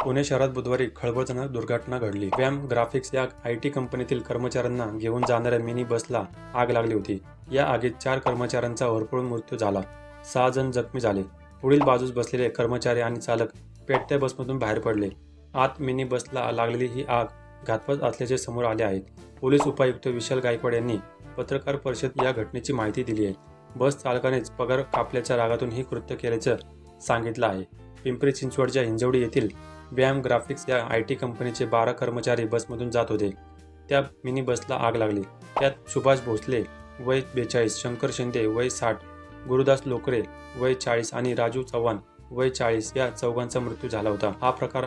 पुणे शहरात बुधवारी खळबळजनक दुर्घटना घडली। व्याम ग्राफिक्स या आयटी कंपनीतील कर्मचाऱ्यांना घेऊन जाणाऱ्या मिनी बसला आग लागली होती। या आगीत 4 कर्मचाऱ्यांचा होरपळून मृत्यू झाला, 6 जण जखमी झाले। पुढील बाजूस बसलेले कर्मचारी आणि चालक पेटत्या बसमधून बाहेर पडले। आत मिनी बसला लागलेली ही आग घातपात असल्याचे समोर आले आहे। पोलीस उपायुक्त विशाल गायकवाड यांनी पत्रकार परिषदेत या घटनेची माहिती दिली आहे। बस चालकानेच पगार कापल्याच्या रागातून ही कृत्य केल्याचं सांगितलं आहे। पिंपरी चिंचवडच्या हिंजवडी येथील व्याम ग्राफिक्स या आयटी कंपनीचे 12 कर्मचारी बसमधून जात होते। त्या मिनी बसला आग लागली। त्यात सुभाष भोसले वय 42, शंकर शिंदे वय 60, गुरुदास लोकरे वय 40 आणि राजू चव्हाण वय 40 या चौघांचा मृत्यू झाला होता। हा प्रकार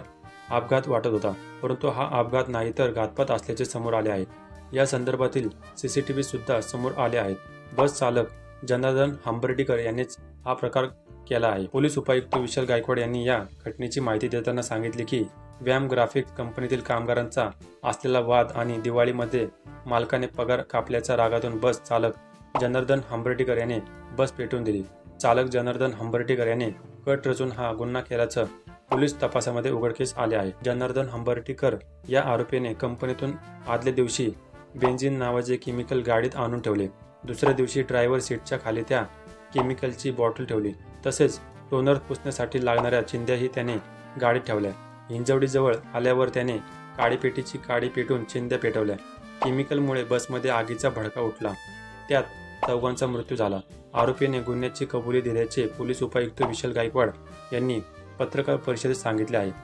अपघात वाटत होता, परंतु हा अपघात नाही तर घातपात असल्याचे समोर आले आहे। या संदर्भातील सीसीटीव्ही सुद्धा समोर आले आहेत। बस चालक जनार्दन हंबर्डीकर यांनीच हा प्रकार केला आहे। पोलीस उपायुक्त विशाल गायकवाड यांनी या घटनेची माहिती देताना सांगितले की व्याम ग्राफिक्स कंपनीतील कामगारांचा असलेला वाद आणि दिवाळीमध्ये मालकाने पगार कापल्याच्या रागातून बस चालक जनार्दन हंबर्डीकर याने बस पेटवून दिली। चालक जनार्दन हंबर्डीकर याने कट रचून हा गुन्हा केल्याचं पोलीस तपासामध्ये उघडकीस आले आहे। जनार्दन हंबर्डीकर या आरोपीने कंपनीतून आदल्या दिवशी बेन्झीन नावाचे केमिकल गाडीत आणून ठेवले। दुसऱ्या दिवशी ड्रायव्हर सीटच्या खाली त्या केमिकलची बॉटल ठेवली। तसेच टोनर पुसण्यासाठी लागणाऱ्या चिंध्याही त्याने गाडीत ठेवल्या। हिंजवडीजवळ आल्यावर त्याने काडीपेटीची काडी पेटून चिंध्या पेटवल्या। केमिकलमुळे बसमध्ये आगीचा भडका उठला। त्यात चौघांचा मृत्यू झाला। आरोपीने गुन्ह्याची कबुली दिल्याचे पोलीस उपायुक्त विशाल गायकवाड यांनी पत्रकार परिषदेत सांगितले आहे।